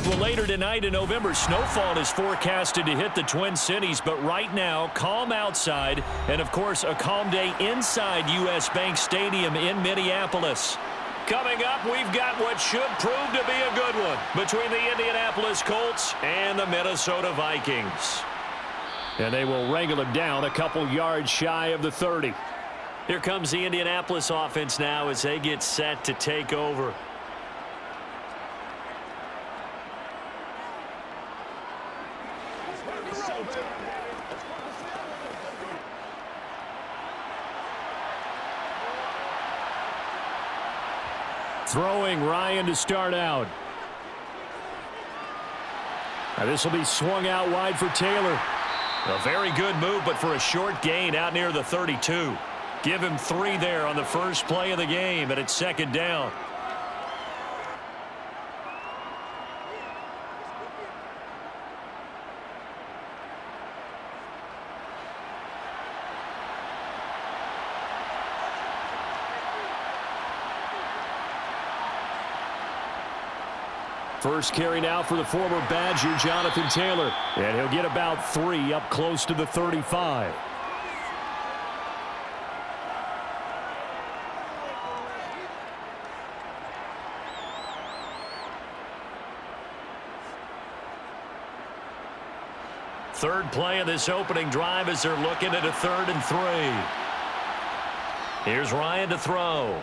Well, later tonight in November, snowfall is forecasted to hit the Twin Cities, but right now, calm outside, and of course, a calm day inside U.S. Bank Stadium in Minneapolis. Coming up, we've got what should prove to be a good one between the Indianapolis Colts and the Minnesota Vikings. And they will wrangle it down a couple yards shy of the 30. Here comes the Indianapolis offense now as they get set to take over. Throwing Ryan to start out. Now this will be swung out wide for Taylor. A very good move, but for a short gain out near the 32. Give him 3 there on the first play of the game, and it's second down. First carry now for the former Badger, Jonathan Taylor. And he'll get about 3 up close to the 35. Third play of this opening drive as they're looking at a 3rd and 3. Here's Ryan to throw.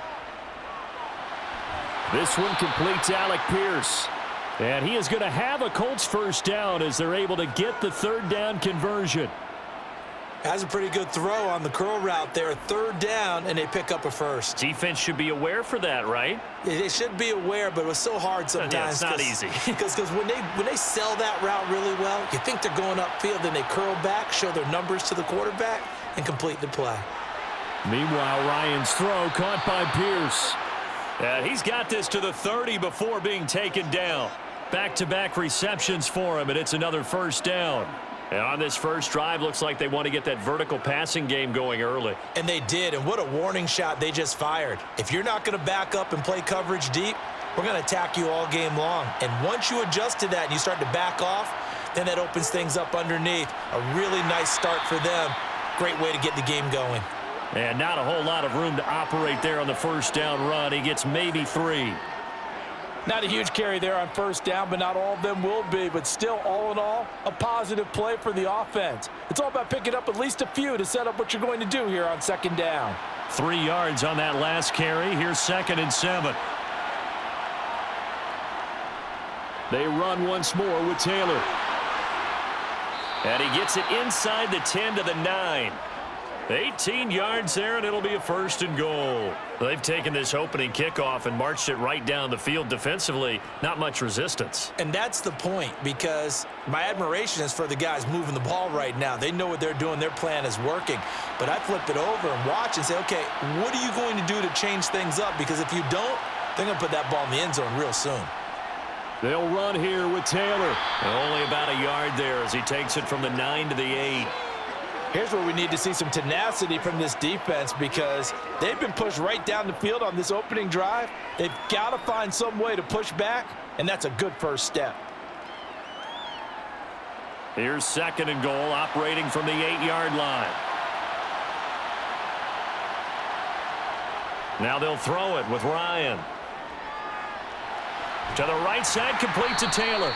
This one completes Alec Pierce. And he is going to have a Colts first down as they're able to get the 3rd down conversion. Has a pretty good throw on the curl route there. 3rd down, and they pick up a first. Defense should be aware for that, right? They should be aware, but it was so hard sometimes. Yeah, it's not easy. Because when they sell that route really well, you think they're going upfield, then they curl back, show their numbers to the quarterback, and complete the play. Meanwhile, Ryan's throw caught by Pierce. And he's got this to the 30 before being taken down. Back-to-back receptions for him, and it's another first down. And on this first drive, looks like they want to get that vertical passing game going early. And they did, and what a warning shot they just fired. If you're not going to back up and play coverage deep, we're going to attack you all game long. And once you adjust to that and you start to back off, then that opens things up underneath. A really nice start for them. Great way to get the game going. And not a whole lot of room to operate there on the first down run. He gets maybe 3. Not a huge carry there on first down, but not all of them will be. But still, all in all, a positive play for the offense. It's all about picking up at least a few to set up what you're going to do here on second down. 3 yards on that last carry. Here's 2nd and 7. They run once more with Taylor. And he gets it inside the 10 to the 9. 18 yards there, and it'll be a 1st and goal. They've taken this opening kickoff and marched it right down the field defensively. Not much resistance. And that's the point, because my admiration is for the guys moving the ball right now. They know what they're doing. Their plan is working. But I flip it over and watch and say, okay, what are you going to do to change things up? Because if you don't, they're going to put that ball in the end zone real soon. They'll run here with Taylor. Only about a yard there as he takes it from the 9 to the 8. Here's where we need to see some tenacity from this defense, because they've been pushed right down the field on this opening drive. They've got to find some way to push back, and that's a good first step. Here's 2nd and goal, operating from the 8-yard line. Now they'll throw it with Ryan. To the right side, complete to Taylor.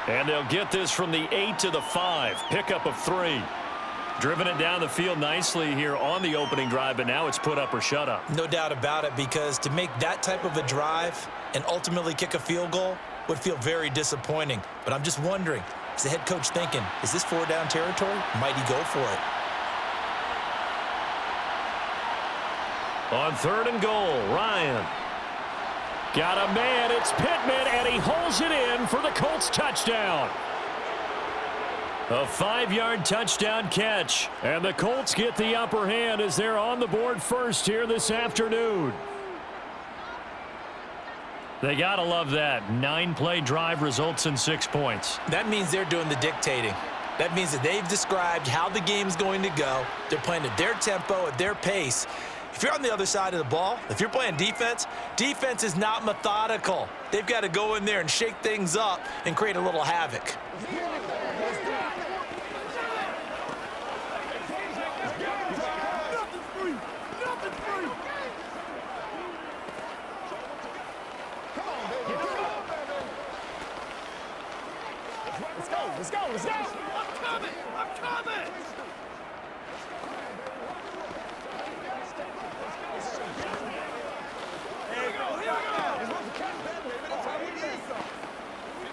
And they'll get this from the 8 to the 5. Pickup of 3. Driven it down the field nicely here on the opening drive, but now it's put up or shut up. No doubt about it, because to make that type of a drive and ultimately kick a field goal would feel very disappointing. But I'm just wondering, is the head coach thinking, is this 4-down territory? Might he go for it? On 3rd and goal, Ryan. Got a man, it's Pittman, and he holds it in for the Colts touchdown. A 5-yard touchdown catch, and the Colts get the upper hand as they're on the board first here this afternoon. They got to love that. 9-play drive results in 6 points. That means they're doing the dictating. That means that they've described how the game's going to go. They're playing at their tempo, at their pace. If you're on the other side of the ball, if you're playing defense, defense is not methodical. They've got to go in there and shake things up and create a little havoc. Let's go. I'm coming. Here we go.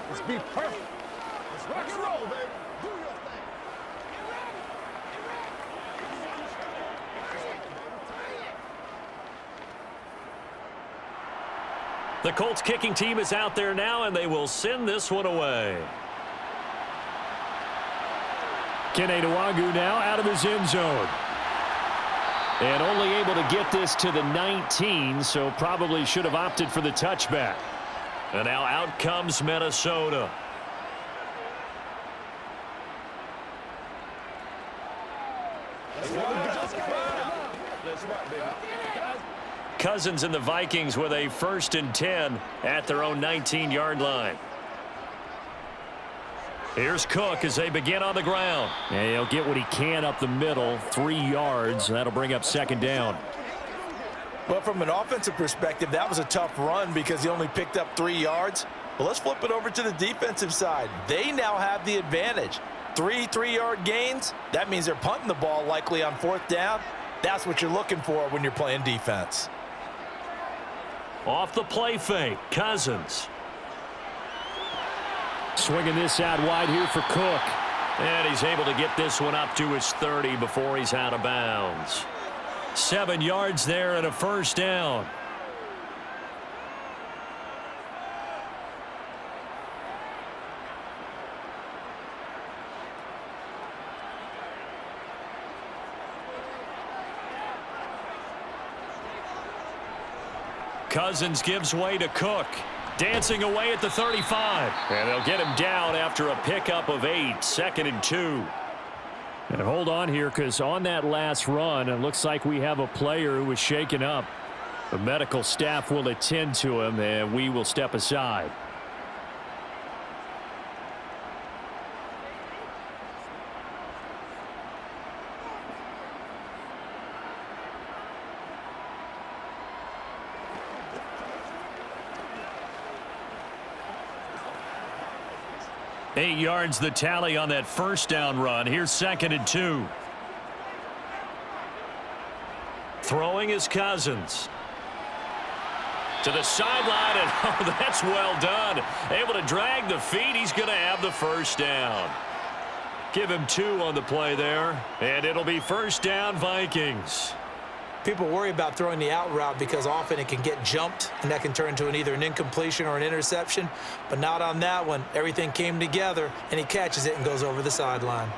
Let's be perfect. Let's rock and roll, baby. Do your thing. The Colts kicking team is out there now, and they will send this one away. Keneduagu now out of his end zone. And only able to get this to the 19, so probably should have opted for the touchback. And now out comes Minnesota. Cousins and the Vikings with a 1st and 10 at their own 19-yard line. Here's Cook as they begin on the ground. And he'll get what he can up the middle, 3 yards, and that'll bring up 2nd down. Well, from an offensive perspective, that was a tough run because he only picked up 3 yards. Well, let's flip it over to the defensive side. They now have the advantage. 3 3-yard gains, that means they're punting the ball likely on 4th down. That's what you're looking for when you're playing defense. Off the play fake, Cousins. Swinging this out wide here for Cook. And he's able to get this one up to his 30 before he's out of bounds. 7 yards there and a 1st down. Cousins gives way to Cook. Dancing away at the 35. And they'll get him down after a pickup of 8. 2nd and 2. And hold on here, because on that last run, it looks like we have a player who was shaken up. The medical staff will attend to him, and we will step aside. Eight yards the tally on that 1st down run. Here's 2nd and 2. Throwing is Cousins. To the sideline, and oh, that's well done. Able to drag the feet. He's going to have the 1st down. Give him 2 on the play there, and it'll be 1st down Vikings. People worry about throwing the out route because often it can get jumped, and that can turn into either an incompletion or an interception. But not on that one. Everything came together, and he catches it and goes over the sideline.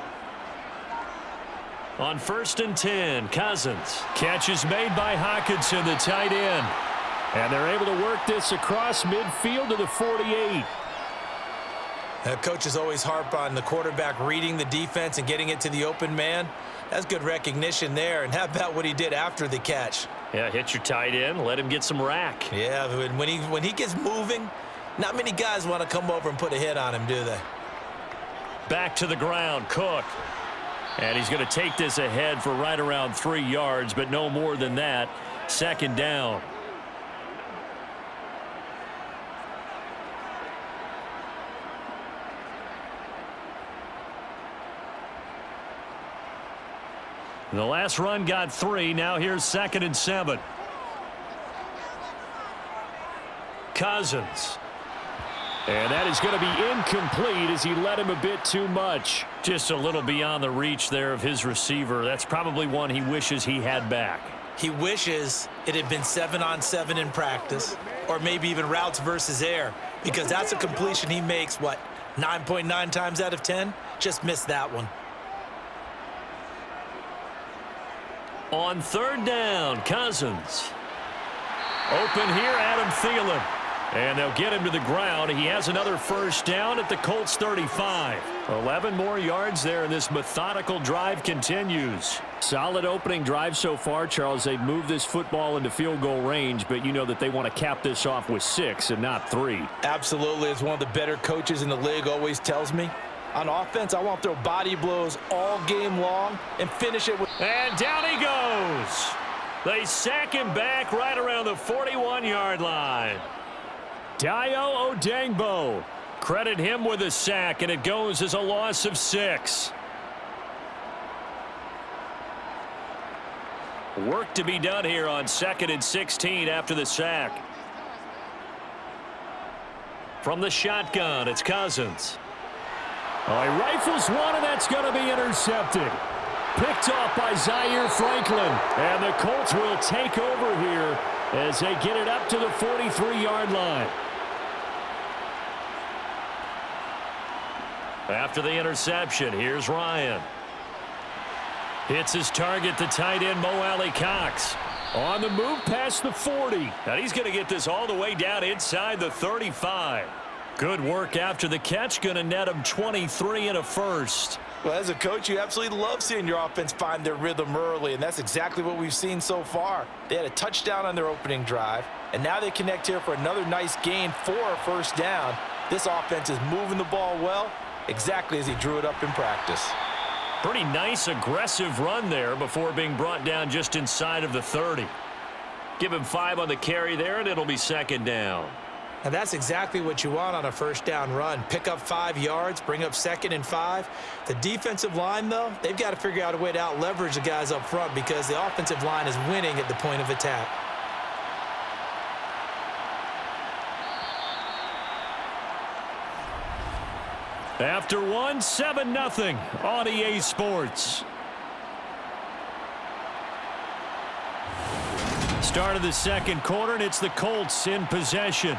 On 1st and 10, Cousins. Catch is made by Hockenson, the tight end. And they're able to work this across midfield to the 48. Coaches always harp on the quarterback reading the defense and getting it to the open man. That's good recognition there. And how about what he did after the catch? Yeah, hit your tight end, let him get some rack. Yeah, when he gets moving, not many guys want to come over and put a hit on him, do they? Back to the ground, Cook. And he's going to take this ahead for right around 3 yards, but no more than that. 2nd down. The last run got 3. Now here's 2nd and 7. Cousins. And that is going to be incomplete as he led him a bit too much. Just a little beyond the reach there of his receiver. That's probably one he wishes he had back. He wishes it had been 7-on-7 in practice, or maybe even routes versus air, because that's a completion he makes, 9.9 times out of 10? Just missed that one. On 3rd down, Cousins. Open here, Adam Thielen. And they'll get him to the ground. He has another first down at the Colts 35. 11 more yards there, and this methodical drive continues. Solid opening drive so far, Charles. They've moved this football into field goal range, but you know that they want to cap this off with 6 and not 3. Absolutely. As one of the better coaches in the league always tells me, on offense, I want to throw body blows all game long and finish it with... And down he goes. They sack him back right around the 41-yard line. Dayo Odengbo. Credit him with a sack, and it goes as a loss of 6. Work to be done here on 2nd and 16 after the sack. From the shotgun, it's Cousins. Oh, he rifles one, and that's going to be intercepted. Picked off by Zaire Franklin. And the Colts will take over here as they get it up to the 43-yard line. After the interception, here's Ryan. Hits his target, the tight end, Mo Alley-Cox. On the move past the 40. And he's going to get this all the way down inside the 35. Good work after the catch. Going to net him 23 and a first. Well, as a coach, you absolutely love seeing your offense find their rhythm early, and that's exactly what we've seen so far. They had a touchdown on their opening drive, and now they connect here for another nice gain for a first down. This offense is moving the ball well, exactly as he drew it up in practice. Pretty nice, aggressive run there before being brought down just inside of the 30. Give him 5 on the carry there, and it'll be 2nd down. And that's exactly what you want on a first down run. Pick up 5 yards, bring up 2nd and 5. The defensive line, though, they've got to figure out a way to out-leverage the guys up front because the offensive line is winning at the point of attack. After 7-0 on EA Sports. Start of the second quarter, and it's the Colts in possession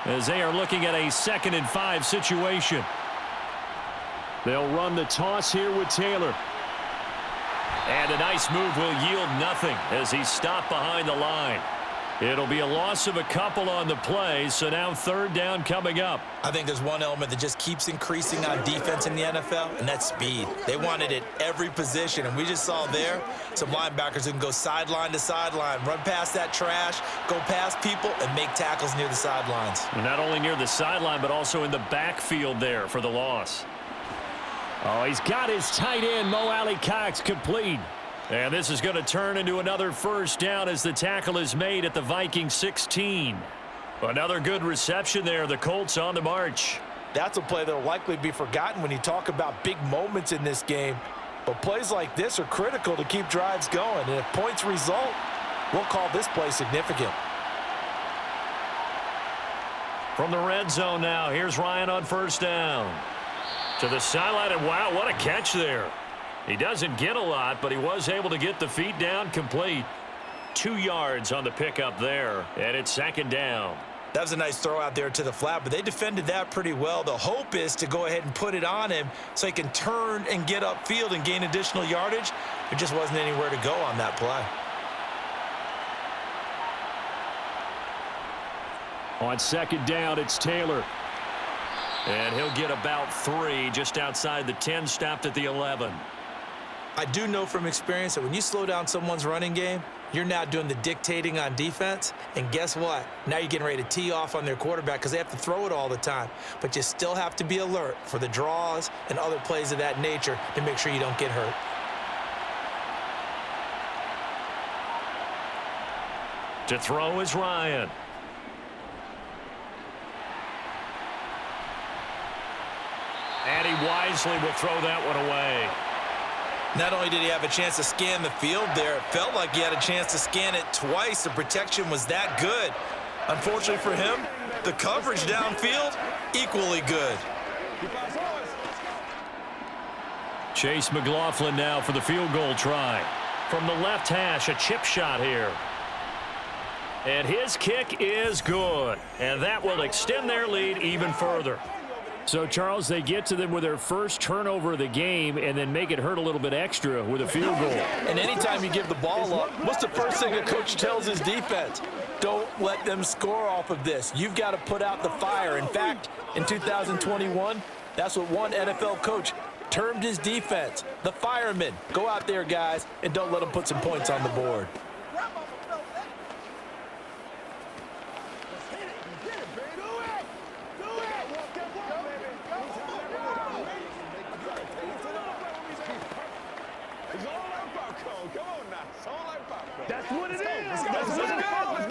as they are looking at a 2nd and 5 situation. They'll run the toss here with Taylor. And a nice move will yield nothing as he's stopped behind the line. It'll be a loss of a couple on the play, so now 3rd down coming up. I think there's one element that just keeps increasing on defense in the NFL, and that's speed. They want it at every position, and we just saw there some linebackers who can go sideline to sideline, run past that trash, go past people, and make tackles near the sidelines. Not only near the sideline, but also in the backfield there for the loss. Oh, he's got his tight end, Mo Alley-Cox, complete. And this is going to turn into another first down as the tackle is made at the Vikings 16. Another good reception there. The Colts on the march. That's a play that will likely be forgotten when you talk about big moments in this game. But plays like this are critical to keep drives going. And if points result, we'll call this play significant. From the red zone now, here's Ryan on first down. To the sideline, and wow, what a catch there. He doesn't get a lot, but he was able to get the feet down complete. 2 yards on the pickup there, and it's 2nd down. That was a nice throw out there to the flat, but they defended that pretty well. The hope is to go ahead and put it on him so he can turn and get upfield and gain additional yardage. There just wasn't anywhere to go on that play. On 2nd down, it's Taylor. And he'll get about 3 just outside the 10, stopped at the 11. I do know from experience that when you slow down someone's running game, you're now doing the dictating on defense. And guess what? Now you're getting ready to tee off on their quarterback because they have to throw it all the time. But you still have to be alert for the draws and other plays of that nature to make sure you don't get hurt. To throw is Ryan. And he wisely will throw that one away. Not only did he have a chance to scan the field there, it felt like he had a chance to scan it twice. The protection was that good. Unfortunately for him, the coverage downfield, equally good. Chase McLaughlin now for the field goal try. From the left hash, a chip shot here. And his kick is good. And that will extend their lead even further. So, Charles, they get to them with their first turnover of the game and then make it hurt a little bit extra with a field goal. And anytime you give the ball up, what's the first thing a coach tells his defense? Don't let them score off of this. You've got to put out the fire. In fact, in 2021, that's what one NFL coach termed his defense, the firemen. Go out there, guys, and don't let them put some points on the board. That's what it is. That's what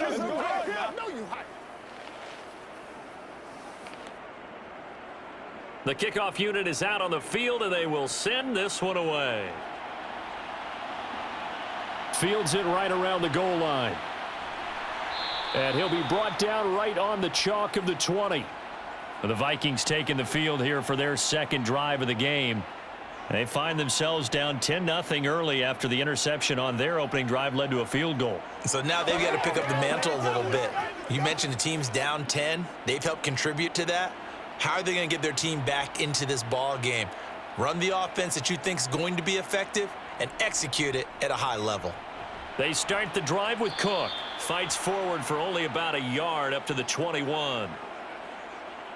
it is. No, you hot. The kickoff unit is out on the field, and they will send this one away. Fields it right around the goal line. And he'll be brought down right on the chalk of the 20. The Vikings taking the field here for their second drive of the game. They find themselves down 10-0 early after the interception on their opening drive led to a field goal. So now they've got to pick up the mantle a little bit. You mentioned the team's down 10. They've helped contribute to that. How are they going to get their team back into this ball game? Run the offense that you think is going to be effective and execute it at a high level. They start the drive with Cook. Fights forward for only about a yard up to the 21.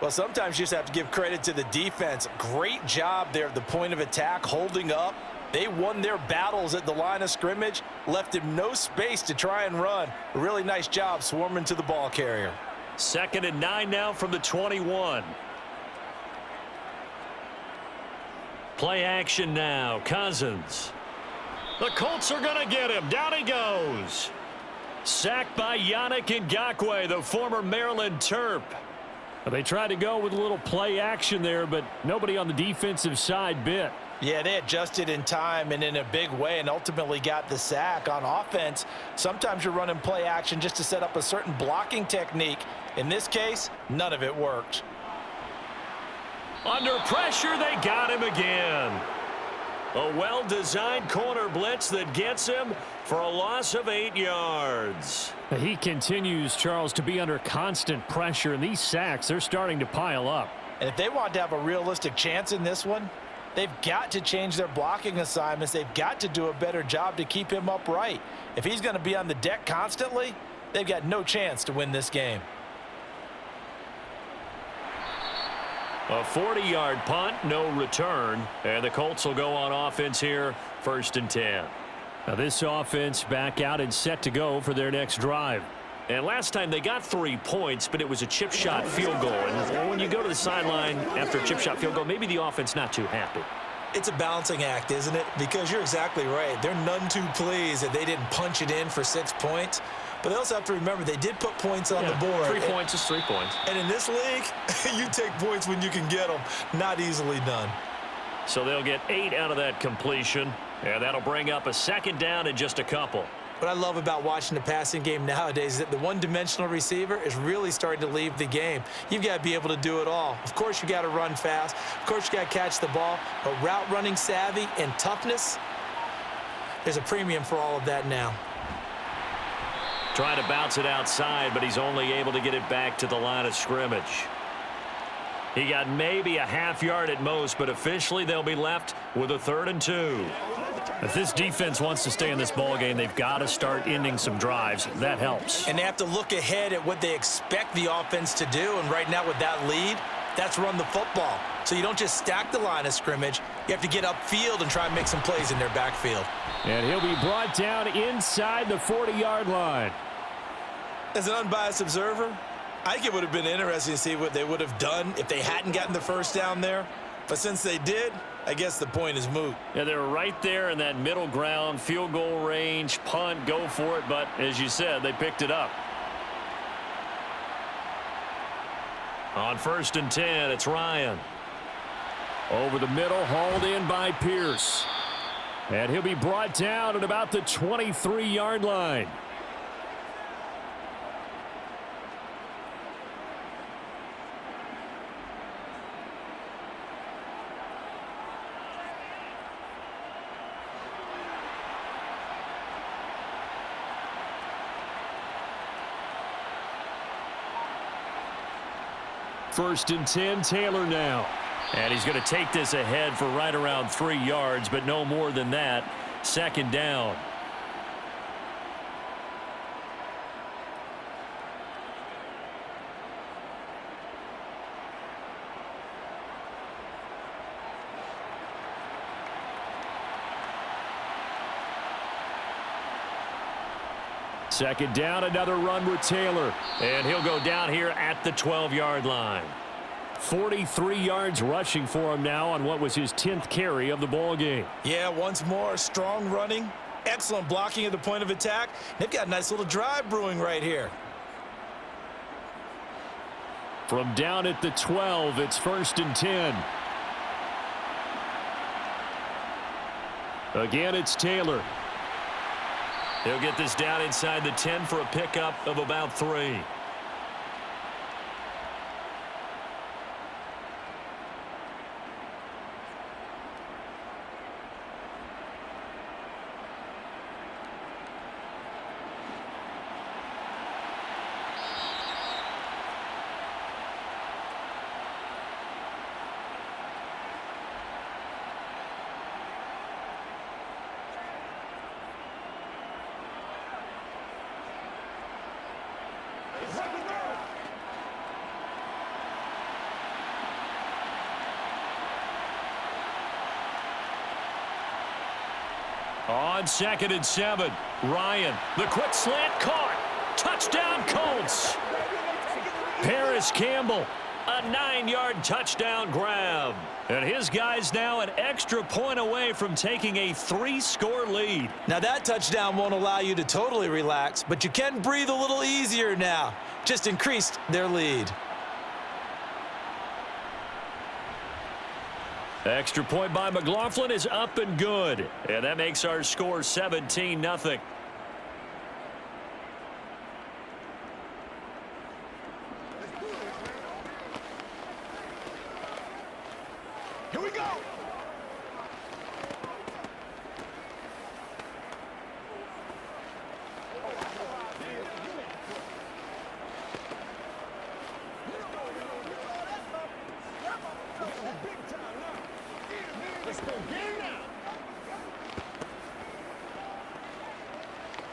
Well, sometimes you just have to give credit to the defense. Great job there at the point of attack, holding up. They won their battles at the line of scrimmage, left him no space to try and run. A really nice job swarming to the ball carrier. 2nd and 9 now from the 21. Play action now. Cousins. The Colts are going to get him. Down he goes. Sacked by Yannick Ngakoue, the former Maryland Terp. They tried to go with a little play action there, but nobody on the defensive side bit. Yeah, they adjusted in time and in a big way and ultimately got the sack. On offense, sometimes you're running play action just to set up a certain blocking technique. In this case, none of it worked. Under pressure, they got him again. A well-designed corner blitz that gets him for a loss of 8 yards. He continues, Charles, to be under constant pressure, and these sacks, they're starting to pile up. And if they want to have a realistic chance in this one, they've got to change their blocking assignments. They've got to do a better job to keep him upright. If he's going to be on the deck constantly, they've got no chance to win this game. A 40-yard punt, no return, and the Colts will go on offense here, 1st and 10. Now this offense back out and set to go for their next drive. And last time they got 3 points, but it was a chip shot field goal. And when you go to the sideline after a chip shot field goal, maybe the offense not too happy. It's a balancing act, isn't it? Because you're exactly right. They're none too pleased that they didn't punch it in for 6 points. But they also have to remember they did put points on the board. 3 points is 3 points. And in this league, you take points when you can get them. Not easily done. So they'll get 8 out of that completion. And that'll bring up a 2nd down and just a couple. What I love about watching the passing game nowadays is that the one-dimensional receiver is really starting to leave the game. You've got to be able to do it all. Of course, you got to run fast. Of course, you got to catch the ball. But route running savvy and toughness, there's a premium for all of that now. Trying to bounce it outside, but he's only able to get it back to the line of scrimmage. He got maybe a half yard at most, but officially they'll be left with a 3rd and 2. If this defense wants to stay in this ball game, they've got to start ending some drives. That helps. And they have to look ahead at what they expect the offense to do. And right now with that lead, that's run the football. So you don't just stack the line of scrimmage. You have to get upfield and try and make some plays in their backfield. And he'll be brought down inside the 40-yard line. As an unbiased observer, I think it would have been interesting to see what they would have done if they hadn't gotten the first down there. But since they did, I guess the point is moot. Yeah, they're right there in that middle ground, field goal range, punt, go for it. But as you said, they picked it up. On 1st and 10, it's Ryan. Over the middle, hauled in by Pierce. And he'll be brought down at about the 23-yard line. First and 10, Taylor now. And he's going to take this ahead for right around 3 yards, but no more than that. Second down. Second down, another run with Taylor. And he'll go down here at the 12-yard line. 43 yards rushing for him now on what was his 10th carry of the ball game. Yeah, once more, strong running, excellent blocking at the point of attack. They've got a nice little drive brewing right here. From down at the 12, it's first and 10. Again, it's Taylor. He'll get this down inside the 10 for a pickup of about 3. On 2nd and 7, Ryan, the quick slant caught. Touchdown Colts. Paris Campbell, a 9-yard touchdown grab. And his guys now an extra point away from taking a 3-score lead. Now that touchdown won't allow you to totally relax, but you can breathe a little easier now. Just increased their lead. Extra point by McLaughlin is up and good. And that makes our score 17-0. Here we go. Let's go. Get it now.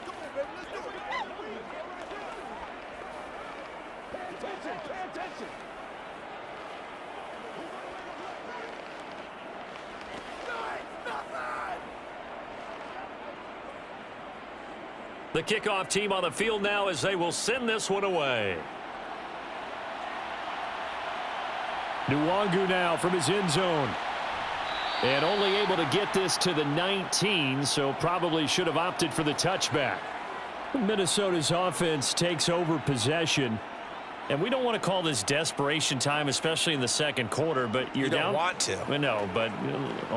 Come on, baby. Let's do it. Pay attention. Pay attention. The kickoff team on the field now as they will send this one away. Nwangu now from his end zone. And only able to get this to the 19, so probably should have opted for the touchback. Minnesota's offense takes over possession. And we don't want to call this desperation time, especially in the second quarter, but you're You down. don't want to. No, but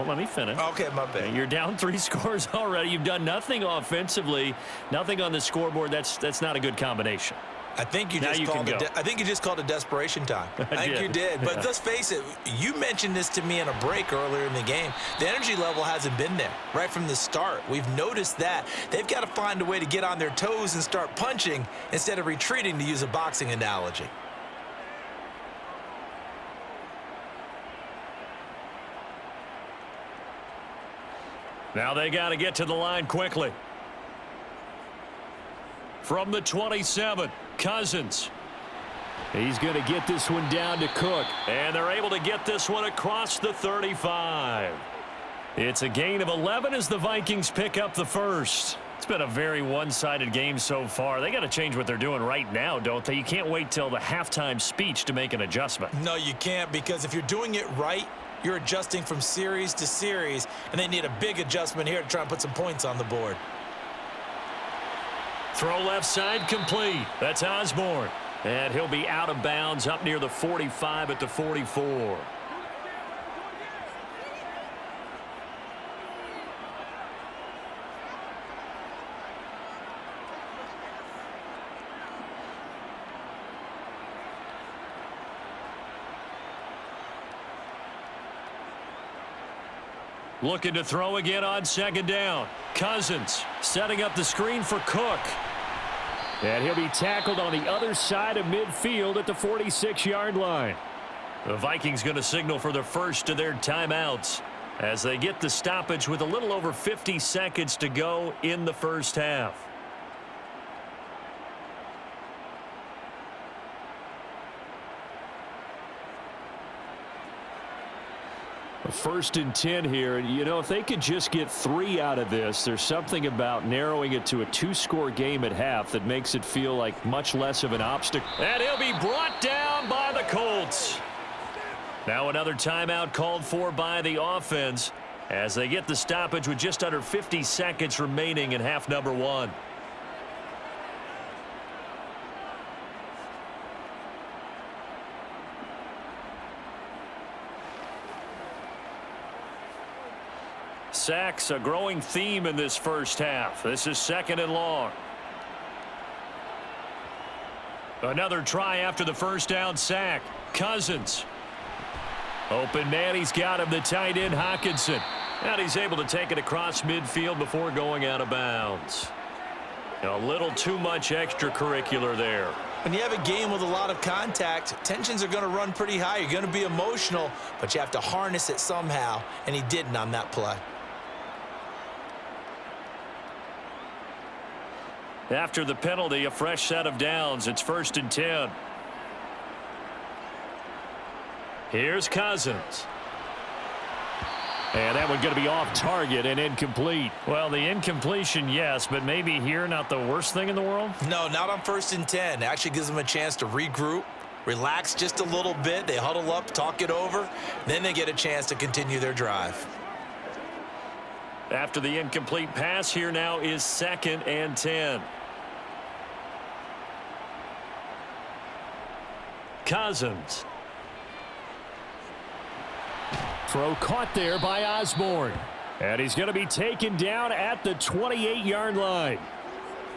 let me finish. Okay, my bad. You're down 3 scores already. You've done nothing offensively, nothing on the scoreboard. That's not a good combination. I think you Now just you called can it. go. I think you just called it desperation time. I think you did. But let's face it. You mentioned this to me in a break earlier in the game. The energy level hasn't been there right from the start. We've noticed that they've got to find a way to get on their toes and start punching instead of retreating, to use a boxing analogy. Now they got to get to the line quickly. From the 27, Cousins. He's going to get this one down to Cook. And they're able to get this one across the 35. It's a gain of 11 as the Vikings pick up the first. It's been a very one-sided game so far. They got to change what they're doing right now, don't they? You can't wait till the halftime speech to make an adjustment. No, you can't, because if you're doing it right, you're adjusting from series to series, and they need a big adjustment here to try and put some points on the board. Throw left side complete. That's Osborne. And he'll be out of bounds up near the 45 at the 44. Looking to throw again on second down. Cousins setting up the screen for Cook. And he'll be tackled on the other side of midfield at the 46-yard line. The Vikings going to signal for the first of their timeouts as they get the stoppage with a little over 50 seconds to go in the first half. First and 10 here, and you know, if they could just get 3 out of this, there's something about narrowing it to a 2-score game at half that makes it feel like much less of an obstacle. And he'll be brought down by the Colts. Now another timeout called for by the offense as they get the stoppage with just under 50 seconds remaining in half number 1. Sacks, a growing theme in this first half. This is 2nd and long. Another try after the first down sack. Cousins. Open man, he's got him, the tight end Hockenson. And he's able to take it across midfield before going out of bounds. A little too much extracurricular there. When you have a game with a lot of contact, tensions are going to run pretty high. You're going to be emotional, but you have to harness it somehow, and he didn't on that play. After the penalty, a fresh set of downs. It's 1st and 10. Here's Cousins. And that one going to be off target and incomplete. Well, the incompletion, yes, but maybe here not the worst thing in the world? No, not on 1st and 10. It actually gives them a chance to regroup, relax just a little bit. They huddle up, talk it over. Then they get a chance to continue their drive. After the incomplete pass, here now is 2nd and 10. Cousins. Throw caught there by Osborne. And he's going to be taken down at the 28-yard line.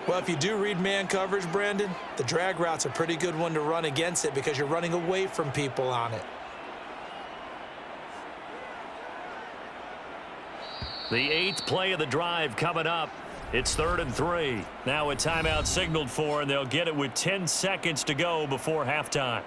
Well, if you do read man coverage, Brandon, the drag route's a pretty good one to run against it because you're running away from people on it. The 8th play of the drive coming up. It's 3rd and 3. Now a timeout signaled for, and they'll get it with 10 seconds to go before halftime.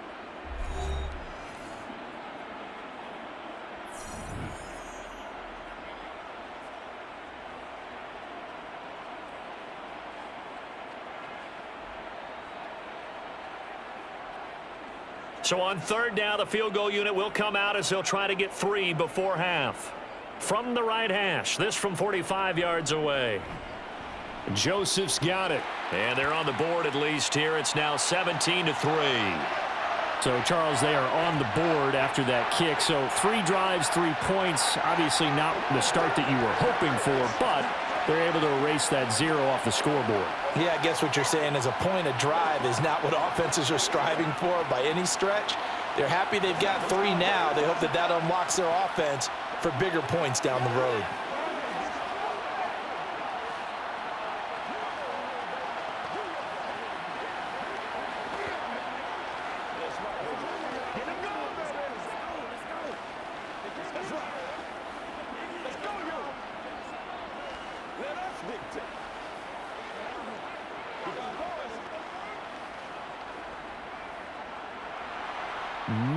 So on 3rd down, the field goal unit will come out as they'll try to get 3 before half. From the right hash, this from 45 yards away. Joseph's got it. And they're on the board at least here. It's now 17-3. So, Charles, they are on the board after that kick. So 3 drives, 3 points. Obviously not the start that you were hoping for, but they're able to erase that 0 off the scoreboard. Yeah, I guess what you're saying is a point of drive is not what offenses are striving for by any stretch. They're happy they've got 3 now. They hope that that unlocks their offense for bigger points down the road.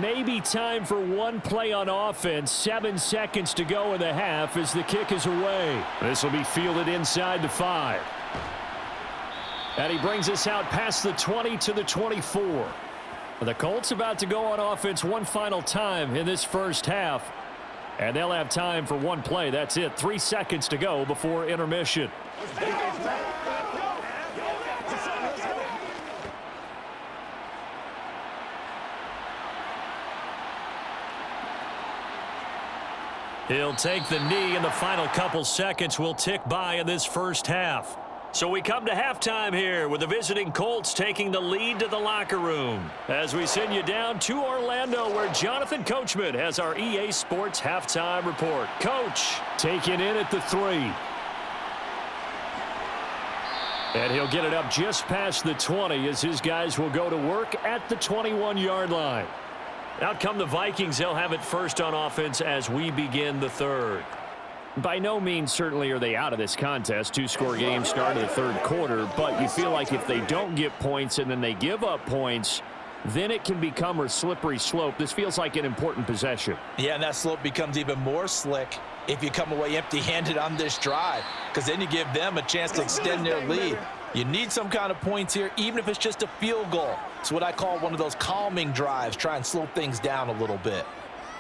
Maybe time for one play on offense. 7 seconds to go in the half as the kick is away. This will be fielded inside the 5. And he brings us out past the 20 to the 24. The Colts about to go on offense one final time in this first half. And they'll have time for one play. That's it. 3 seconds to go before intermission. He'll take the knee, and the final couple seconds will tick by in this first half. So we come to halftime here with the visiting Colts taking the lead to the locker room as we send you down to Orlando where Jonathan Coachman has our EA Sports halftime report. Coach, taken in at the 3. And he'll get it up just past the 20 as his guys will go to work at the 21-yard line. Out come the Vikings. They'll have it first on offense as we begin the 3rd. By no means certainly are they out of this contest. 2-score game start of the 3rd quarter, but you feel like if they don't get points and then they give up points, then it can become a slippery slope. This feels like an important possession. Yeah, and that slope becomes even more slick if you come away empty-handed on this drive, because then you give them a chance to extend their lead. You need some kind of points here, even if it's just a field goal. It's what I call one of those calming drives, try and slow things down a little bit.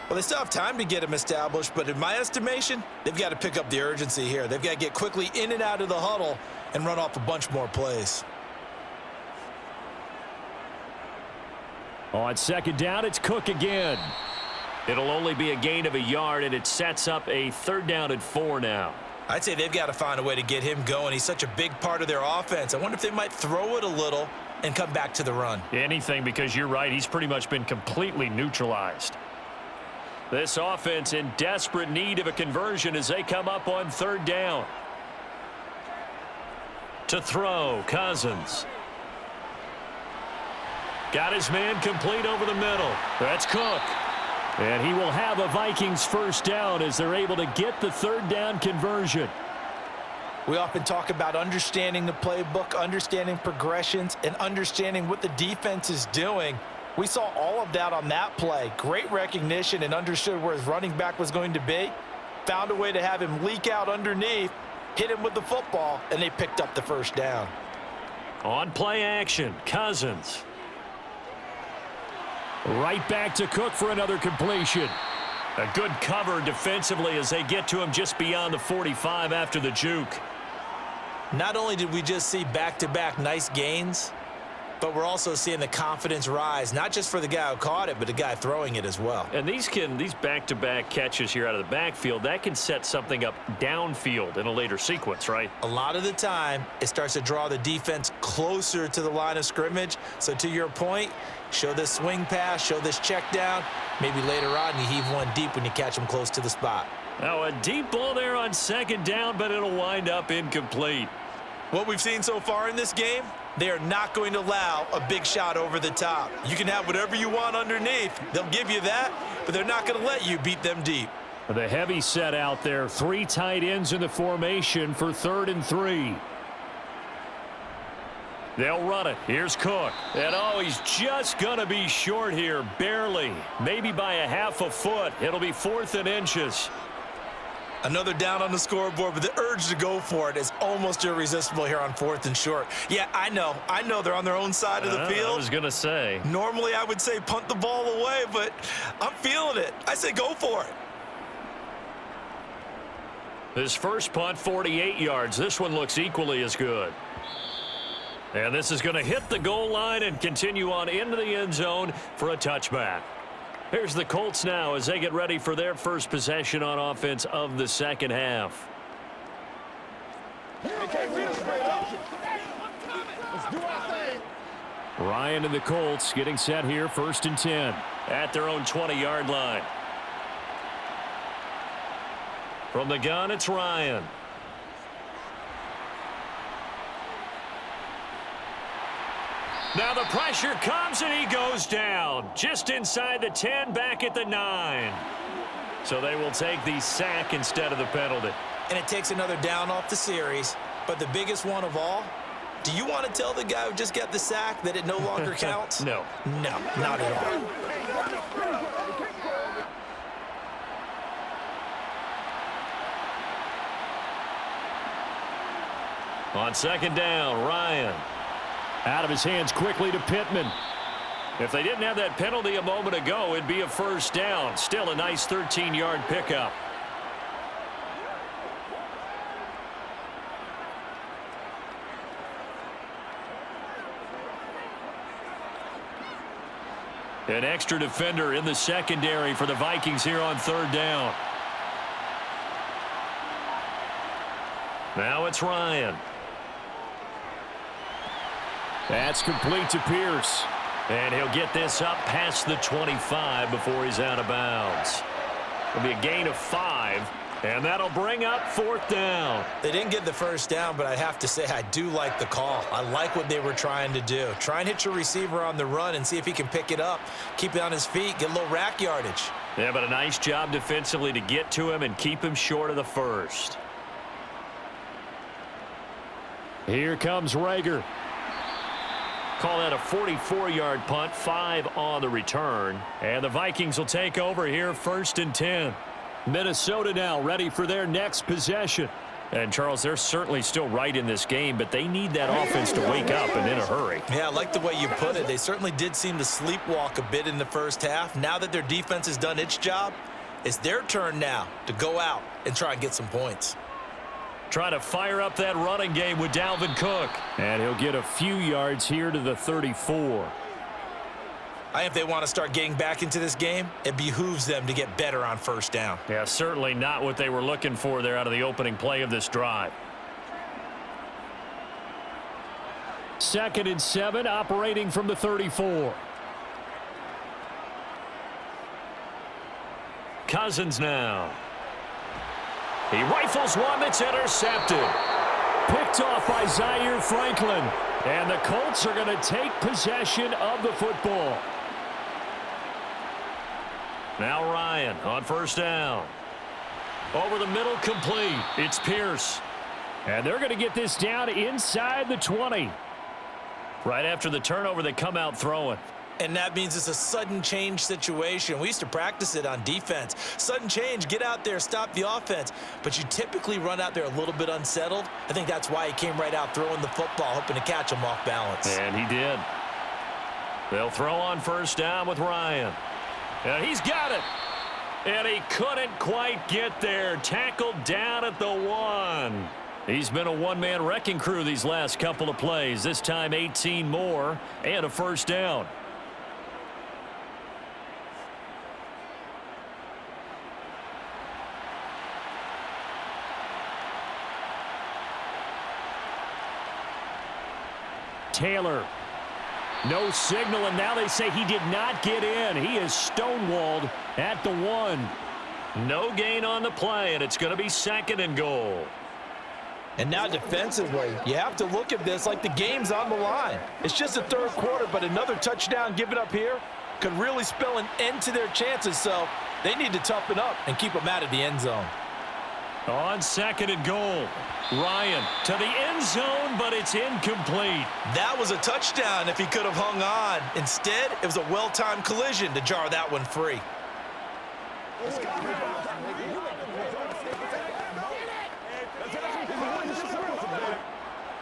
Well, they still have time to get him established, but in my estimation, they've got to pick up the urgency here. They've got to get quickly in and out of the huddle and run off a bunch more plays. On second down, it's Cook again. It'll only be a gain of a yard, and it sets up a 3rd down and 4 now. I'd say they've got to find a way to get him going. He's such a big part of their offense. I wonder if they might throw it a little and come back to the run. Anything, because you're right. He's pretty much been completely neutralized. This offense in desperate need of a conversion as they come up on 3rd down. To throw, Cousins. Got his man complete over the middle. That's Cook. And he will have a Vikings 1st down as they're able to get the 3rd down conversion. We often talk about understanding the playbook, understanding progressions, and understanding what the defense is doing. We saw all of that on that play. Great recognition and understood where his running back was going to be. Found a way to have him leak out underneath, hit him with the football, and they picked up the 1st down. On play action, Cousins. Right back to Cook for another completion. A good cover defensively as they get to him just beyond the 45 after the juke. Not only did we just see back-to-back nice gains, but we're also seeing the confidence rise, not just for the guy who caught it, but the guy throwing it as well. And these back-to-back catches here out of the backfield, that can set something up downfield in a later sequence, right? A lot of the time, it starts to draw the defense closer to the line of scrimmage. So to your point, show this swing pass, show this check down. Maybe later on you heave one deep when you catch them close to the spot. Now a deep ball there on 2nd down, but it'll wind up incomplete. What we've seen so far in this game, they are not going to allow a big shot over the top. You can have whatever you want underneath. They'll give you that, but they're not going to let you beat them deep. The heavy set out there. 3 tight ends in the formation for 3rd and 3. They'll run it. Here's Cook. And oh, he's just going to be short here, barely. Maybe by a half a foot. It'll be 4th and inches. Another down on the scoreboard, but the urge to go for it is almost irresistible here on 4th and short. Yeah, I know they're on their own side of the field. I was going to say. Normally I would say punt the ball away, but I'm feeling it. I say go for it. His first punt, 48 yards. This one looks equally as good. And this is going to hit the goal line and continue on into the end zone for a touchback. Here's the Colts now as they get ready for their first possession on offense of the 2nd half. Ryan and the Colts getting set here, 1st and 10. At their own 20-yard line. From the gun, it's Ryan. Now the pressure comes and he goes down. Just inside the 10, back at the 9. So they will take the sack instead of the penalty. And it takes another down off the series. But the biggest one of all, do you want to tell the guy who just got the sack that it no longer counts? No. No, not at all. On 2nd down, Ryan. Out of his hands quickly to Pittman. If they didn't have that penalty a moment ago, it'd be a 1st down. Still a nice 13-yard pickup. An extra defender in the secondary for the Vikings here on 3rd down. Now it's Ryan. That's complete to Pierce. And he'll get this up past the 25 before he's out of bounds. It'll be a gain of 5, and that'll bring up 4th down. They didn't get the 1st down, but I have to say I do like the call. I like what they were trying to do. Try and hit your receiver on the run and see if he can pick it up, keep it on his feet, get a little rack yardage. Yeah, but a nice job defensively to get to him and keep him short of the 1st. Here comes Rager. Call that a 44-yard punt, 5 on the return. And the Vikings will take over here, 1st and 10. Minnesota now ready for their next possession. And, Charles, they're certainly still right in this game, but they need that offense to wake up and in a hurry. Yeah, I like the way you put it. They certainly did seem to sleepwalk a bit in the first half. Now that their defense has done its job, it's their turn now to go out and try and get some points. Trying to fire up that running game with Dalvin Cook. And he'll get a few yards here to the 34. I think if they want to start getting back into this game, it behooves them to get better on 1st down. Yeah, certainly not what they were looking for there out of the opening play of this drive. 2nd and 7, operating from the 34. Cousins now. He rifles one that's intercepted. Picked off by Zaire Franklin. And the Colts are going to take possession of the football. Now Ryan on 1st down. Over the middle, complete. It's Pierce. And they're going to get this down inside the 20. Right after the turnover, they come out throwing. And that means it's a sudden change situation. We used to practice it on defense. Sudden change, get out there, stop the offense. But you typically run out there a little bit unsettled. I think that's why he came right out throwing the football, hoping to catch him off balance. And he did. They'll throw on 1st down with Ryan. And he's got it. And he couldn't quite get there. Tackled down at the 1. He's been a one-man wrecking crew these last couple of plays. This time 18 more and a 1st down. Taylor. No signal, and now they say he did not get in. He is stonewalled at the 1. No gain on the play, and it's going to be 2nd and goal. And now defensively, you have to look at this like the game's on the line. It's just the 3rd quarter, but another touchdown given up here could really spell an end to their chances, so they need to toughen up and keep them out of the end zone. On 2nd and goal. Ryan to the end zone, but it's incomplete. That was a touchdown if he could have hung on. Instead, it was a well-timed collision to jar that one free.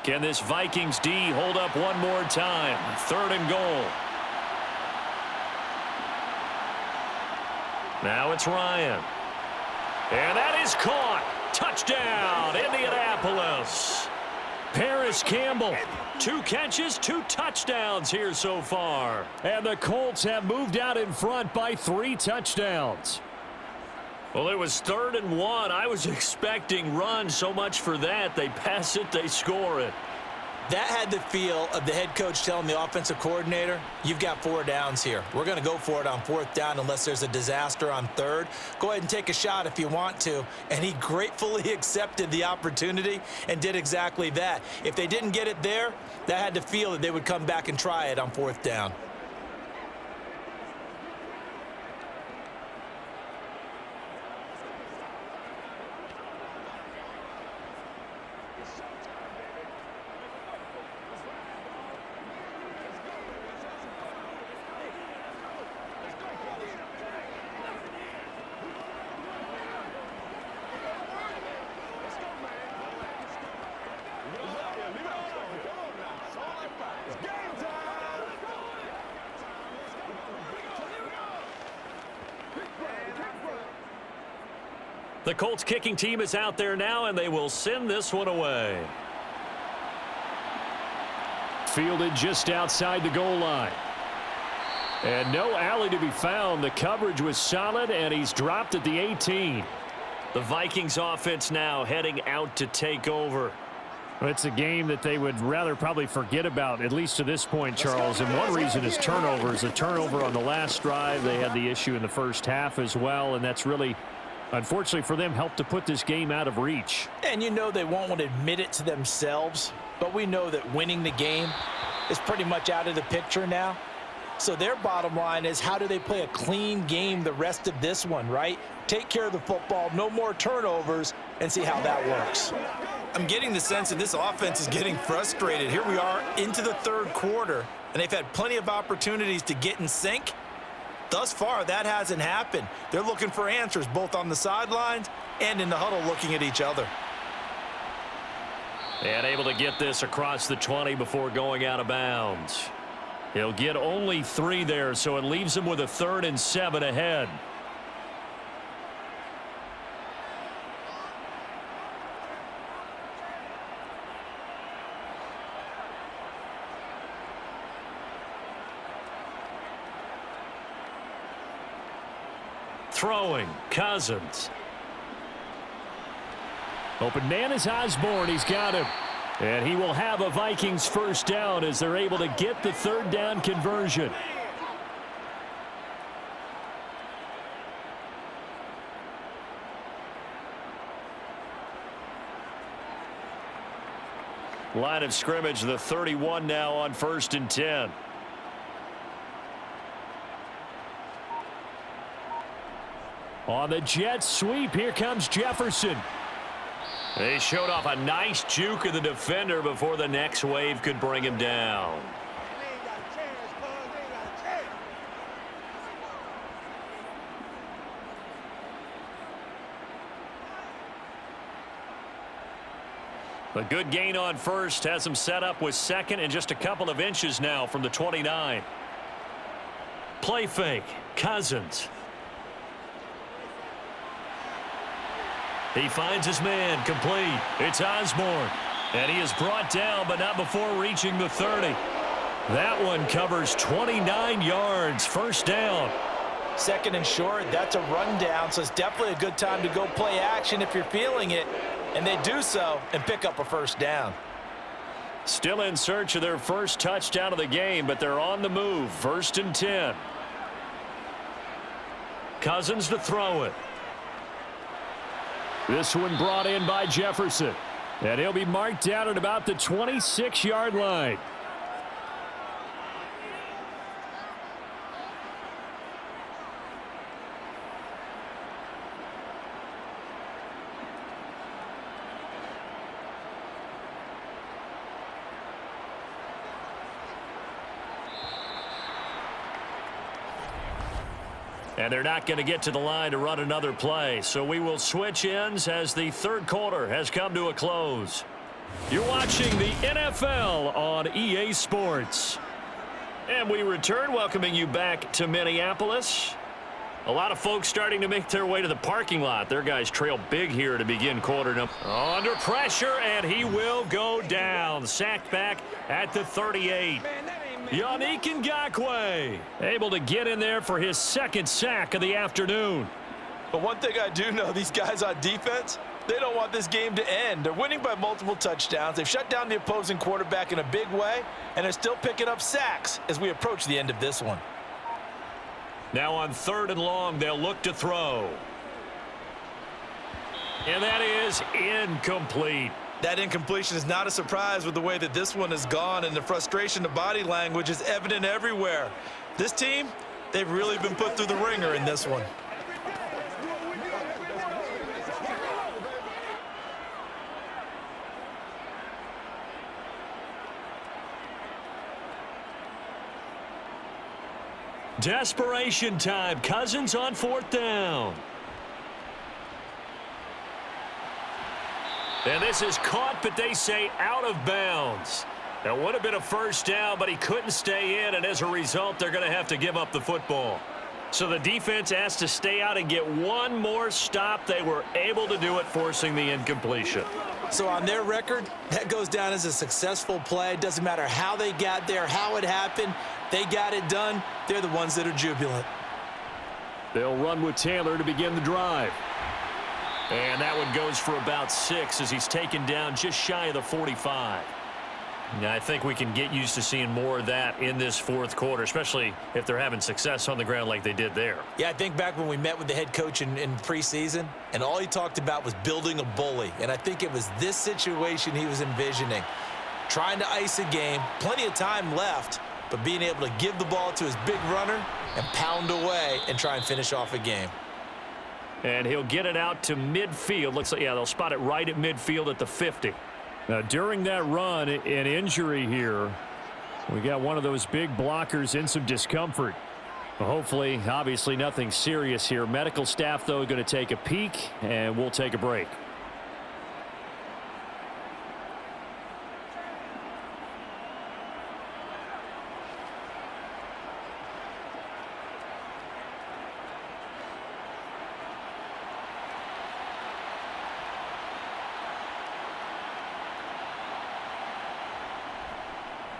Can this Vikings D hold up one more time? 3rd and goal. Now it's Ryan. And that is caught. Touchdown, Indianapolis. Paris Campbell. 2 catches, 2 touchdowns here so far. And the Colts have moved out in front by 3 touchdowns. Well, it was 3rd and 1. I was expecting run, so much for that. They pass it, they score it. That had the feel of the head coach telling the offensive coordinator, you've got 4 downs here. We're going to go for it on 4th down unless there's a disaster on 3rd. Go ahead and take a shot if you want to. And he gratefully accepted the opportunity and did exactly that. If they didn't get it there, that had the feel that they would come back and try it on 4th down. The Colts kicking team is out there now, and they will send this one away. Fielded just outside the goal line. And no alley to be found. The coverage was solid, and he's dropped at the 18. The Vikings offense now heading out to take over. It's a game that they would rather probably forget about, at least to this point, Charles. And one reason is turnovers. A turnover on the last drive. They had the issue in the first half as well, and that's really, unfortunately for them, helped to put this game out of reach. And you know they won't want to admit it to themselves, but we know that winning the game is pretty much out of the picture now. So their bottom line is, how do they play a clean game the rest of this one, right? Take care of the football, no more turnovers, and see how that works. I'm getting the sense that this offense is getting frustrated. Here we are into the 3rd quarter, and they've had plenty of opportunities to get in sync. Thus far, that hasn't happened. They're looking for answers both on the sidelines and in the huddle looking at each other. And able to get this across the 20 before going out of bounds. He'll get only 3 there, so it leaves him with a 3rd and 7 ahead. Throwing, Cousins. Open man is Osborne. He's got him. And he will have a Vikings first down as they're able to get the 3rd down conversion. Line of scrimmage, the 31 now on 1st and 10. On the jet sweep, here comes Jefferson. They showed off a nice juke of the defender before the next wave could bring him down. A good gain on 1st has him set up with 2nd and just a couple of inches now from the 29. Play fake, Cousins. He finds his man, complete. It's Osborne. And he is brought down, but not before reaching the 30. That one covers 29 yards, first down. 2nd and short, that's a rundown, so it's definitely a good time to go play action if you're feeling it. And they do so and pick up a first down. Still in search of their first touchdown of the game, but they're on the move. 1st and 10. Cousins to throw it. This one brought in by Jefferson. And he'll be marked down at about the 26-yard line. And they're not going to get to the line to run another play. So we will switch ends as the 3rd quarter has come to a close. You're watching the NFL on EA Sports. And we return, welcoming you back to Minneapolis. A lot of folks starting to make their way to the parking lot. Their guys trail big here to begin quarter number. Under pressure, and he will go down. Sacked back at the 38. Yannick Ngakoue able to get in there for his 2nd sack of the afternoon. But one thing I do know, these guys on defense, they don't want this game to end. They're winning by multiple touchdowns. They've shut down the opposing quarterback in a big way, and they're still picking up sacks as we approach the end of this one. Now on 3rd and long, they'll look to throw. And that is incomplete. That incompletion is not a surprise with the way that this one has gone, and the frustration, the body language is evident everywhere. This team, they've really been put through the ringer in this one. Desperation time. Cousins on 4th down. And this is caught, but they say out of bounds. That would have been a first down, but he couldn't stay in, and as a result, they're going to have to give up the football. So the defense asked to stay out and get one more stop. They were able to do it, forcing the incompletion. So on their record, that goes down as a successful play. It doesn't matter how they got there, how it happened. They got it done. They're the ones that are jubilant. They'll run with Taylor to begin the drive. And that one goes for about 6 as he's taken down just shy of the 45. Now, I think we can get used to seeing more of that in this 4th quarter, especially if they're having success on the ground like they did there. Yeah, I think back when we met with the head coach in preseason, and all he talked about was building a bully. And I think it was this situation he was envisioning. Trying to ice a game, plenty of time left, but being able to give the ball to his big runner and pound away and try and finish off a game. And he'll get it out to midfield. Looks like, yeah, they'll spot it right at midfield at the 50. Now, during that run, an injury here We got one of those big blockers in some discomfort. Well, hopefully, obviously nothing serious here. Medical staff, though, going to take a peek, and we'll take a break.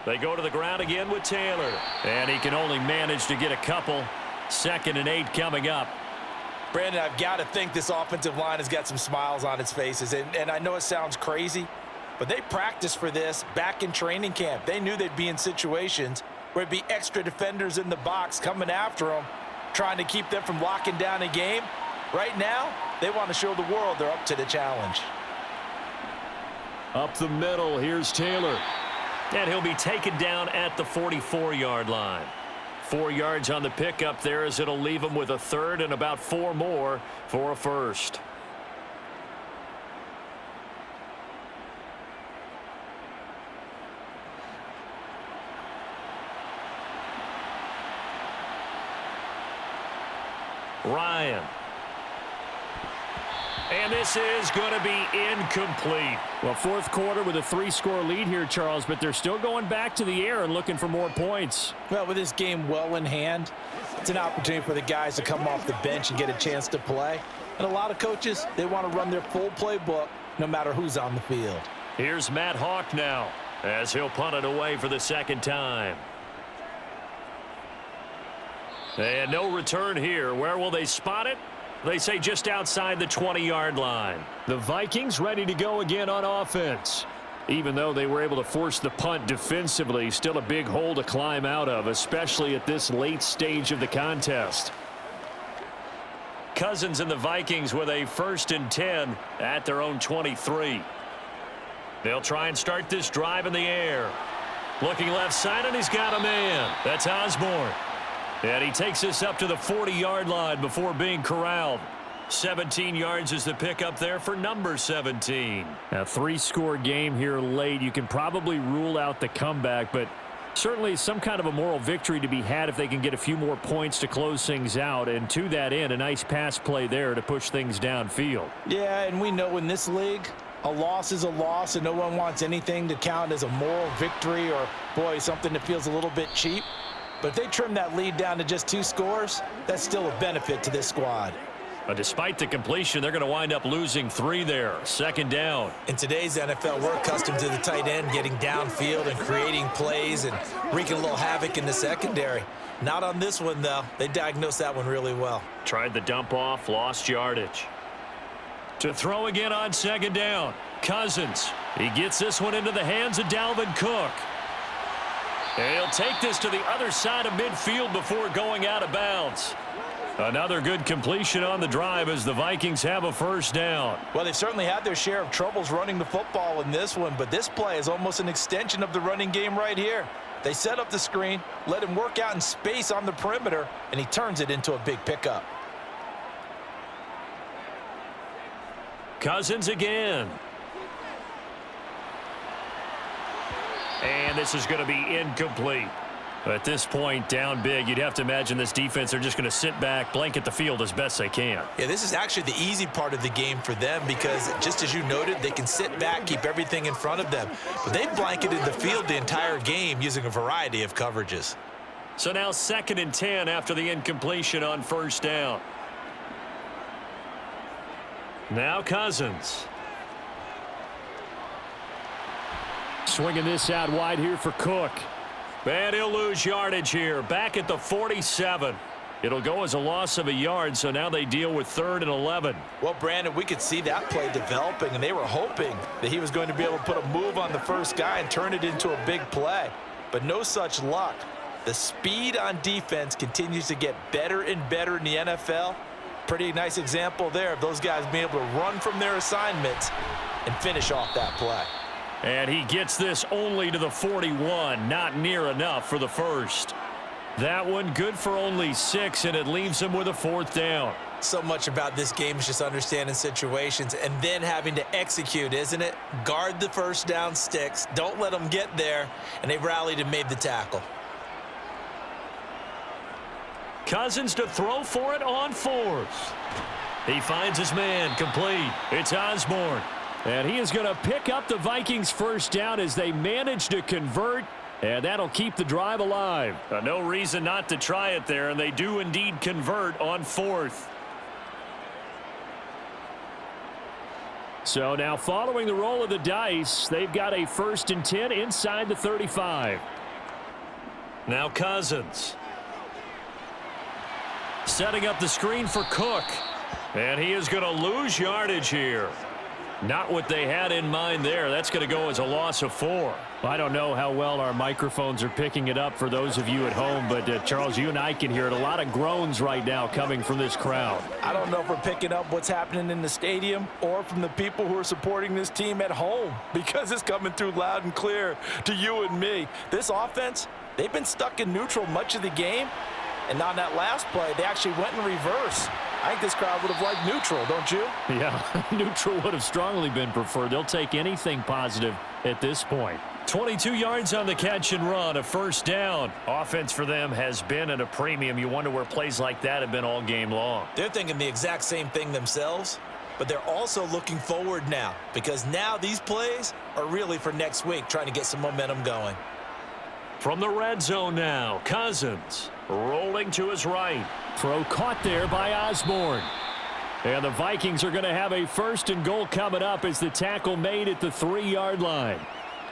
They go to the ground again with Taylor. And he can only manage to get a couple. 2nd and 8 coming up. Brandon, I've got to think this offensive line has got some smiles on its faces. And I know it sounds crazy, but they practiced for this back in training camp. They knew they'd be in situations where it'd be extra defenders in the box coming after them, trying to keep them from locking down a game. Right now, they want to show the world they're up to the challenge. Up the middle, here's Taylor. And he'll be taken down at the 44-yard line. 4 yards on the pickup there as it'll leave him with a 3rd and about 4 more for a 1st. Ryan. And this is going to be incomplete. Well, 4th quarter with a 3-score lead here, Charles, but they're still going back to the air and looking for more points. Well, with this game well in hand, it's an opportunity for the guys to come off the bench and get a chance to play. And a lot of coaches, they want to run their full playbook no matter who's on the field. Here's Matt Hawk now as he'll punt it away for the 2nd time. And no return here. Where will they spot it? They say just outside the 20-yard line. The Vikings ready to go again on offense. Even though they were able to force the punt defensively, still a big hole to climb out of, especially at this late stage of the contest. Cousins and the Vikings with a 1st and 10 at their own 23. They'll try and start this drive in the air. Looking left side, and he's got a man. That's Osborne. And he takes this up to the 40-yard line before being corralled. 17 yards is the pickup there for number 17. A 3-score game here late. You can probably rule out the comeback, but certainly some kind of a moral victory to be had if they can get a few more points to close things out. And to that end, a nice pass play there to push things downfield. Yeah, and we know in this league, a loss is a loss, and no one wants anything to count as a moral victory or, boy, something that feels a little bit cheap. But if they trim that lead down to just 2 scores, that's still a benefit to this squad. But despite the completion, they're going to wind up losing 3 there. 2nd down. In today's NFL, we're accustomed to the tight end getting downfield and creating plays and wreaking a little havoc in the secondary. Not on this one, though. They diagnosed that one really well. Tried the dump off, lost yardage. To throw again on 2nd down. Cousins. He gets this one into the hands of Dalvin Cook. And he'll take this to the other side of midfield before going out of bounds. Another good completion on the drive as the Vikings have a 1st down. Well, they've certainly had their share of troubles running the football in this one, but this play is almost an extension of the running game right here. They set up the screen, let him work out in space on the perimeter, and he turns it into a big pickup. Cousins again. And this is going to be incomplete. At this point, down big, you'd have to imagine this defense are just going to sit back, blanket the field as best they can. Yeah, this is actually the easy part of the game for them because, just as you noted, they can sit back, keep everything in front of them. But they've blanketed the field the entire game using a variety of coverages. So now 2nd and 10 after the incompletion on 1st down. Now Cousins. Swinging this out wide here for Cook. And he'll lose yardage here. Back at the 47. It'll go as a loss of a yard, so now they deal with 3rd and 11. Well, Brandon, we could see that play developing, and they were hoping that he was going to be able to put a move on the first guy and turn it into a big play. But no such luck. The speed on defense continues to get better and better in the NFL. Pretty nice example there of those guys being able to run from their assignments and finish off that play. And he gets this only to the 41, not near enough for the 1st. That one good for only 6, and it leaves him with a 4th down. So much about this game is just understanding situations and then having to execute, isn't it? Guard the first down sticks. Don't let them get there. And they rallied and made the tackle. Cousins to throw for it on fourth. He finds his man, complete. It's Osborne. And he is going to pick up the Vikings first down as they manage to convert, and that'll keep the drive alive. No reason not to try it there, and they do indeed convert on fourth. So now following the roll of the dice, they've got a 1st and 10 inside the 35. Now Cousins. Setting up the screen for Cook. And he is going to lose yardage here. Not what they had in mind there. That's going to go as a loss of 4. I don't know how well our microphones are picking it up for those of you at home, but Charles, you and I can hear it. A lot of groans right now coming from this crowd. I don't know if we're picking up what's happening in the stadium or from the people who are supporting this team at home, because it's coming through loud and clear to you and me. This offense, they've been stuck in neutral much of the game, and on that last play, they actually went in reverse. I think this crowd would have liked neutral, don't you? Yeah, neutral would have strongly been preferred. They'll take anything positive at this point. 22 yards on the catch and run, a first down. Offense for them has been at a premium. You wonder where plays like that have been all game long. They're thinking the exact same thing themselves, but they're also looking forward now, because now these plays are really for next week, trying to get some momentum going. From the red zone now, Cousins rolling to his right. Throw caught there by Osborne. And the Vikings are going to have a 1st and goal coming up as the tackle made at the 3-yard line.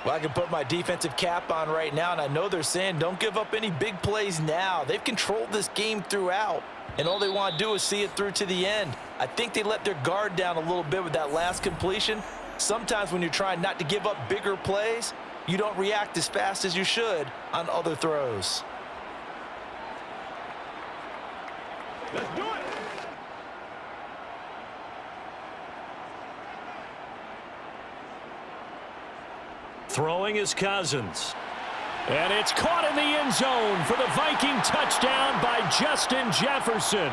Well, I can put my defensive cap on right now, and I know they're saying don't give up any big plays now. They've controlled this game throughout, and all they want to do is see it through to the end. I think they let their guard down a little bit with that last completion. Sometimes when you're trying not to give up bigger plays, you don't react as fast as you should on other throws. Let's do it. Throwing is Cousins. And it's caught in the end zone for the Viking touchdown by Justin Jefferson.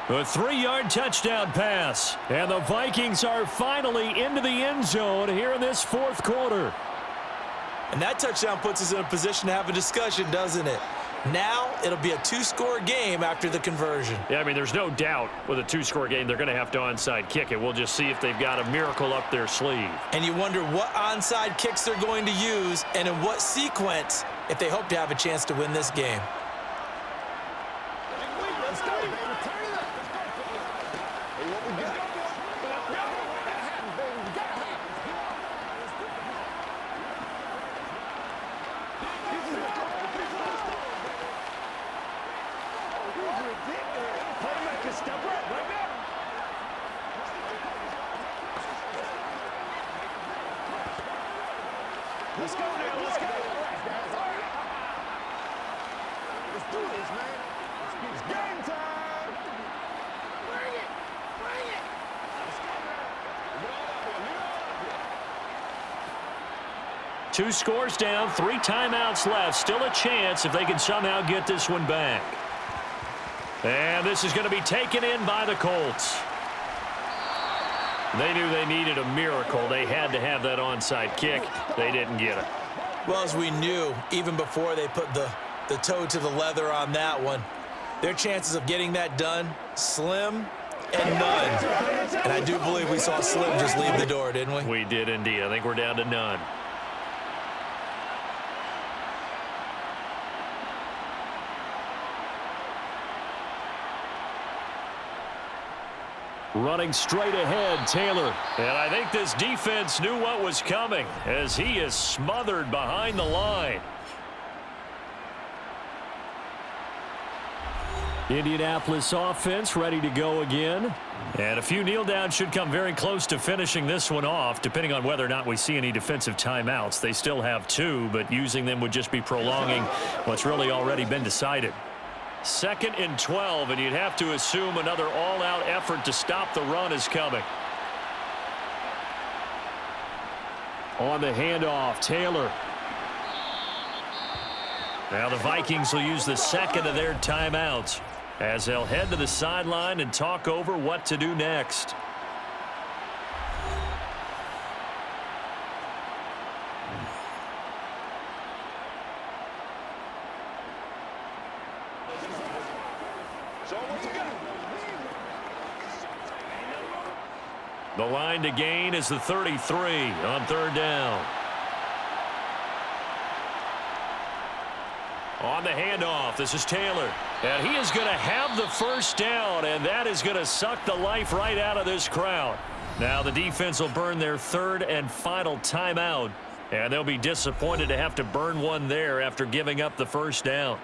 A 3-yard touchdown pass. And the Vikings are finally into the end zone here in this 4th quarter. And that touchdown puts us in a position to have a discussion, doesn't it? Now it'll be a 2-score game after the conversion. Yeah, I mean, there's no doubt with a 2-score game they're going to have to onside kick it. We'll just see if they've got a miracle up their sleeve. And you wonder what onside kicks they're going to use and in what sequence if they hope to have a chance to win this game. Let's go, baby. Turn it up. Hey, what we got? Playmaker, step up right now. Let's go now. Let's go. Let's do this, man. It's game time. Bring it. Bring it. Let's go now. Get on up here. Get on up here. 2 scores down, 3 timeouts left. Still a chance if they can somehow get this one back. And this is going to be taken in by the Colts. They knew they needed a miracle. They had to have that onside kick. They didn't get it. Well, as we knew, even before they put the toe to the leather on that one, their chances of getting that done, slim and none. And I do believe we saw Slim just leave the door, didn't we? We did indeed. I think we're down to none. Running straight ahead, Taylor. And I think this defense knew what was coming as he is smothered behind the line. Indianapolis offense ready to go again. And a few kneel downs should come very close to finishing this one off, depending on whether or not we see any defensive timeouts. They still have 2, but using them would just be prolonging what's really already been decided. 2nd and 12, and you'd have to assume another all-out effort to stop the run is coming. On the handoff, Taylor. Now the Vikings will use the 2nd of their timeouts. as they'll head to the sideline and talk over what to do next. So what you got? The line to gain is the 33 on third down. On the handoff, this is Taylor. And he is going to have the first down, and that is going to suck the life right out of this crowd. Now the defense will burn their third and final timeout, and they'll be disappointed to have to burn one there after giving up the first down.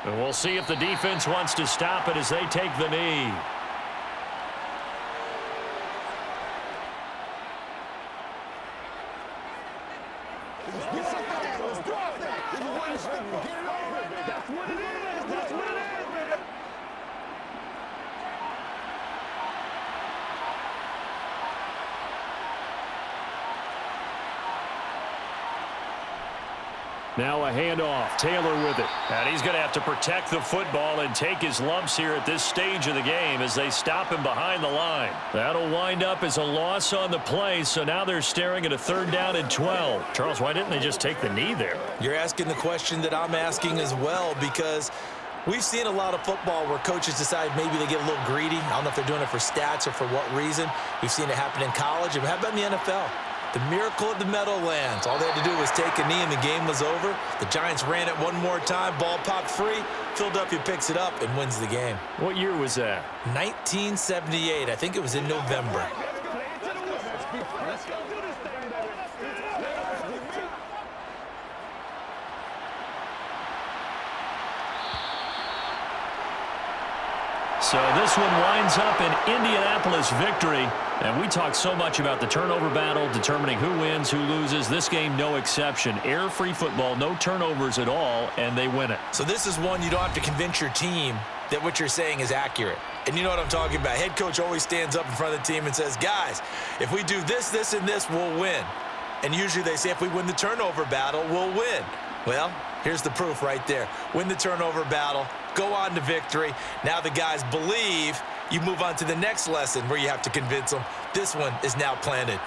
And we'll see if the defense wants to stop it as they take the knee. That's what it is. That's what it is, man. Now a handoff. Taylor with it. And he's going to have to protect the football and take his lumps here at this stage of the game as they stop him behind the line. That'll wind up as a loss on the play, so now they're staring at a third down and 12. Charles, why didn't they just take the knee there? You're asking the question that I'm asking as well, because we've seen a lot of football where coaches decide maybe they get a little greedy. I don't know if they're doing it for stats or for what reason. We've seen it happen in college. And how about in the NFL? The miracle of the Meadowlands. All they had to do was take a knee and the game was over. The Giants ran it one more time. Ball popped free. Philadelphia picks it up and wins the game. What year was that? 1978. I think it was in November. Let's go do this thing, baby. So this one winds up an Indianapolis victory. And we talk so much about the turnover battle, determining who wins, who loses. This game, no exception. Error-free football, no turnovers at all, and they win it. So this is one you don't have to convince your team that what you're saying is accurate. And you know what I'm talking about. Head coach always stands up in front of the team and says, guys, if we do this, this, and this, we'll win. And usually they say if we win the turnover battle, we'll win. Well, here's the proof right there. Win the turnover battle, go on to victory. Now the guys believe. You move on to the next lesson where you have to convince them. This one is now planted.